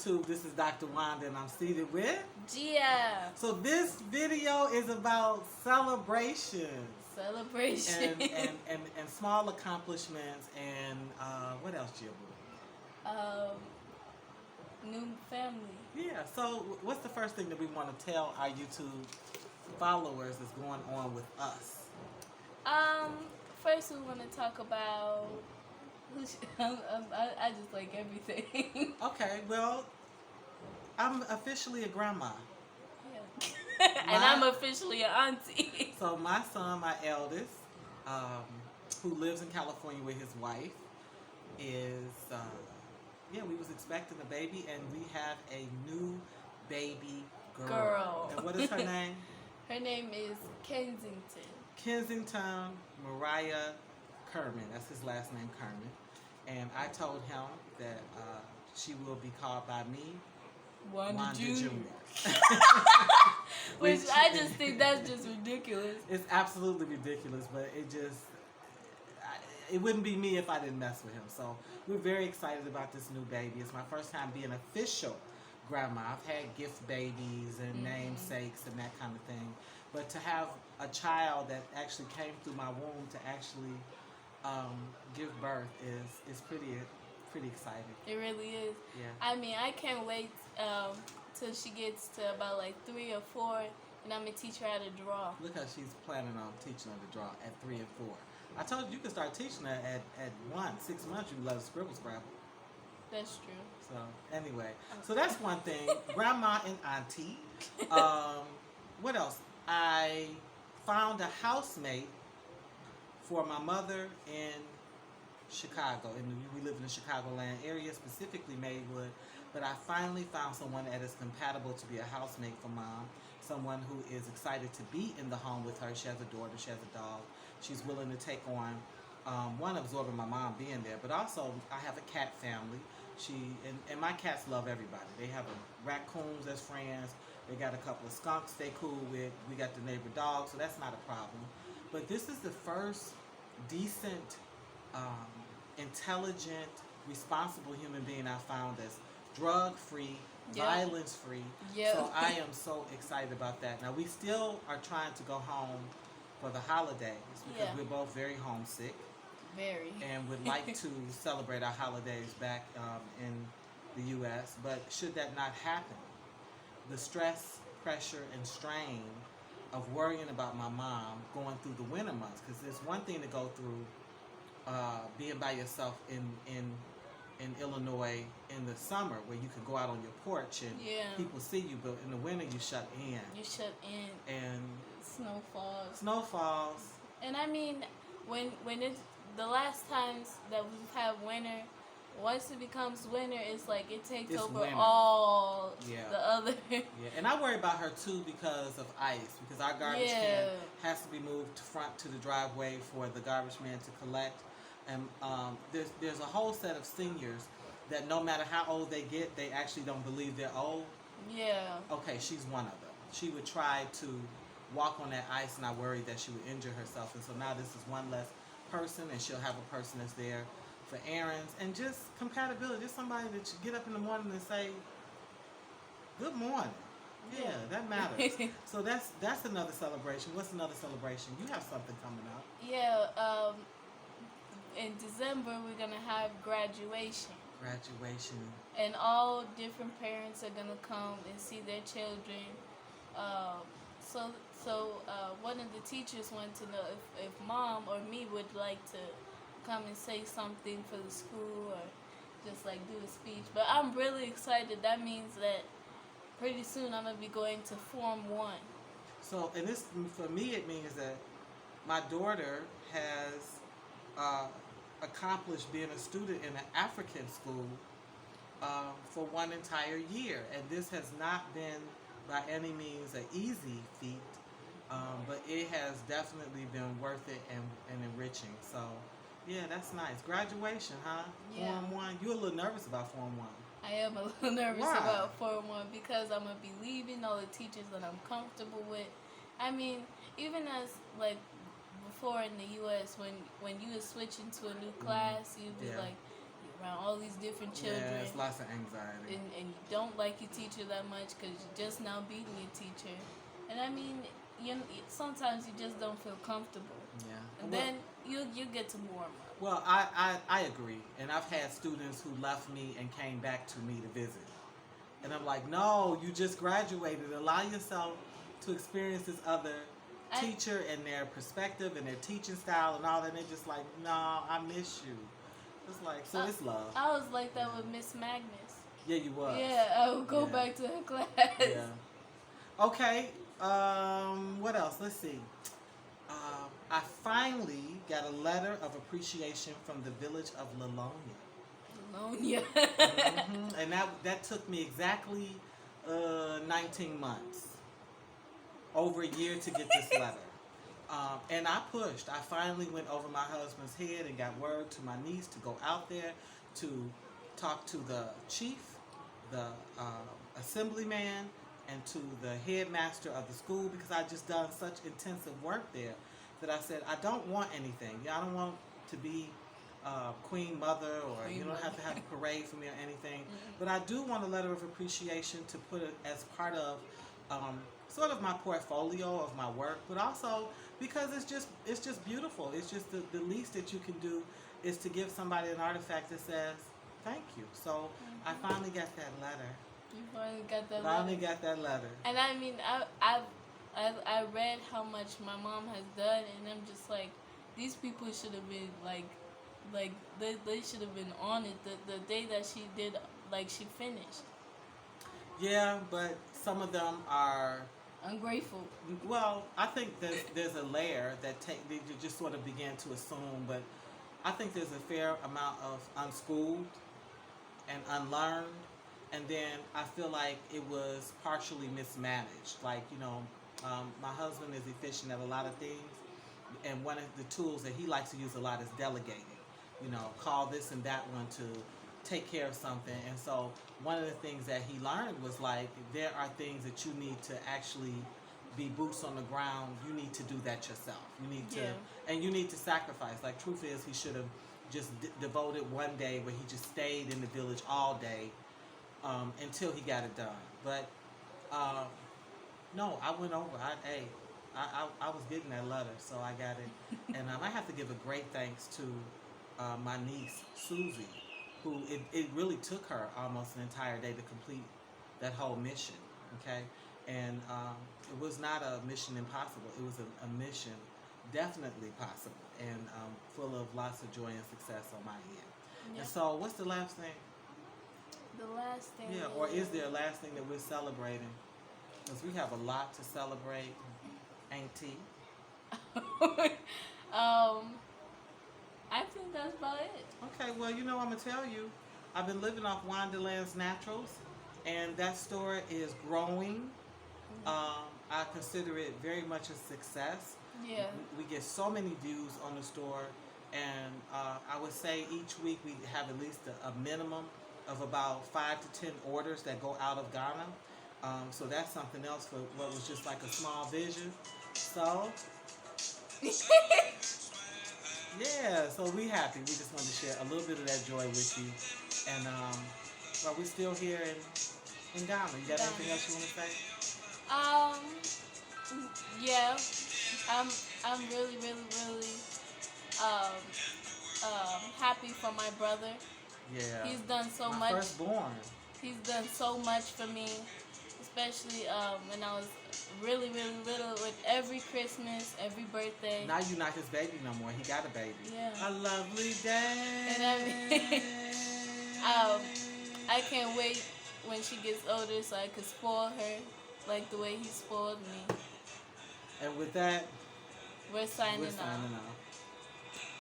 YouTube. This is Dr. Wanda, and I'm seated with Gia. So this video is about celebrations. Celebration. And small accomplishments and what else, Gia? New family. Yeah, so what's the first thing that we want to tell our YouTube followers is going on with us? First we want to talk about I just like everything. Okay, well, I'm officially a grandma. Yeah. And I'm officially an auntie. So my son, my eldest, who lives in California with his wife, is we was expecting a baby, and we have a new baby girl. And what is her name? Her name is Kensington. Kensington Mariah Kerman. That's his last name, Kerman. And I told him that she will be called by me Wanda Jr. Jr. Which I just think that's just ridiculous. It's absolutely ridiculous, but it wouldn't be me if I didn't mess with him. So we're very excited about this new baby. It's my first time being official grandma. I've had gift babies and namesakes and that kind of thing. But to have a child that actually came through my womb to actually give birth is pretty exciting. It really is. Yeah. I mean, I can't wait till she gets to about like 3 or 4, and I'm gonna teach her how to draw. Look how she's planning on teaching her to draw at 3 and 4. I told you could start teaching her at 6 months. You can let her scribble scrabble. That's true. So anyway, so that's one thing. Grandma and auntie. What else? I found a housemate for my mother in Chicago. We live in the Chicagoland area, specifically Maywood. But I finally found someone that is compatible to be a housemate for Mom. Someone who is excited to be in the home with her. She has a daughter. She has a dog. She's willing to take on one, absorbing my mom being there, but also I have a cat family. And my cats love everybody. They have raccoons as friends. They got a couple of skunks they cool with. We got the neighbor dog, so that's not a problem. But this is the first decent, intelligent, responsible human being I found that's drug-free, violence-free. Yep. So I am so excited about that. Now, we still are trying to go home for the holidays because we're both very homesick. Very. And would like to celebrate our holidays back in the U.S. But should that not happen, the stress, pressure, and strain of worrying about my mom going through the winter months, because there's one thing to go through being by yourself in Illinois in the summer where you can go out on your porch and people see you, but in the winter you shut in. You shut in. And Snow falls. Snowfalls. And I mean, when it's the last times that we've had winter, once it becomes winter, it's like it takes over winter. All the other. Yeah, and I worry about her too because of ice. Because our garbage can has to be moved front to the driveway for the garbage man to collect. And there's a whole set of seniors that no matter how old they get, they actually don't believe they're old. Yeah. Okay, she's one of them. She would try to walk on that ice, and I worried that she would injure herself. And so now this is one less person, and she'll have a person that's there for errands and just compatibility. Just somebody that you get up in the morning and say, "Good morning." Yeah, that matters. So that's another celebration. What's another celebration? You have something coming up. Yeah. In December, we're gonna have graduation. Graduation. And all different parents are gonna come and see their children. So one of the teachers wanted to know if Mom or me would like to come and say something for the school or just like do a speech. But I'm really excited. That means that pretty soon I'm gonna be going to Form 1. So, and this for me, it means that my daughter has accomplished being a student in an African school for one entire year, and this has not been by any means an easy feat, but it has definitely been worth it and enriching. So yeah, that's nice. Graduation, huh? Yeah. Form 1. You're a little nervous about Form 1. I am a little nervous Why? about Form 1 because I'm gonna be leaving all the teachers that I'm comfortable with. I mean, even as like before in the U.S., when you would switch into a new class, you'd be like, around all these different children. Yeah, it's lots of anxiety. And you don't like your teacher that much because you're just now beating your teacher. And I mean, sometimes you just don't feel comfortable. Yeah. And Well, then you get to warm up. well, I agree. And I've had students who left me and came back to me to visit. And I'm like, no, you just graduated. Allow yourself to experience this other teacher and their perspective and their teaching style and all that. And they're just like, no, I miss you. It's like, so it's love. I was like that with Miss Magnus. Yeah, you was. Yeah, I would go back to her class. Yeah. Okay. What else? Let's see. I finally got a letter of appreciation from the village of Lilonia. Lilonia. And that took me exactly 19 months, over a year to get this letter. And I pushed. I finally went over my husband's head and got word to my niece to go out there to talk to the chief, the assemblyman, and to the headmaster of the school, because I just done such intensive work there that I said, I don't want anything. I don't want to be Queen Mother, or you don't have to have a parade for me or anything. But I do want a letter of appreciation to put it as part of sort of my portfolio of my work, but also because it's just beautiful. It's just the least that you can do is to give somebody an artifact that says thank you. So I finally got that letter. You finally got that Finally letter. got that letter. And I mean, I read how much my mom has done, and I'm just like, these people should have been like they should have been on it the day that she did, like she finished. Yeah, but some of them are ungrateful. Well, I think there's a layer that they just sort of began to assume, but I think there's a fair amount of unschooled and unlearned, and then I feel like it was partially mismanaged. Like, my husband is efficient at a lot of things, and one of the tools that he likes to use a lot is delegating. Call this and that one to take care of something. And so one of the things that he learned was like, there are things that you need to actually be boots on the ground. You need to do that yourself. You need to, and you need to sacrifice. Like, truth is, he should have just devoted one day where he just stayed in the village all day until he got it done. But no, I went over. I was getting that letter, so I got it. And I have to give a great thanks to my niece, Susie, who it really took her almost an entire day to complete that whole mission, okay? And it was not a mission impossible. It was a mission definitely possible and full of lots of joy and success on my end. Yep. And so what's the last thing? The last thing. Yeah, or is there a last thing that we're celebrating? Because we have a lot to celebrate, ain't tea? I think that's about it. Okay, well, I'm going to tell you, I've been living off Wanderland's Naturals, and that store is growing. I consider it very much a success. Yeah. We get so many views on the store, and I would say each week we have at least a minimum of about 5 to 10 orders that go out of Ghana. So that's something else for what was just like a small vision. So... yeah, so we happy. We just wanted to share a little bit of that joy with you. And well, we're still here in Ghana. You got anything else you want to say? Yeah. I'm really, really, really happy for my brother. Yeah. He's done so my much. Firstborn. He's done so much for me, especially when I was really, really little. With every Christmas, every birthday. Now you're not his baby no more. He got a baby. Yeah. A lovely day. And I can't wait when she gets older so I can spoil her like the way he spoiled me. And with that, we're signing off.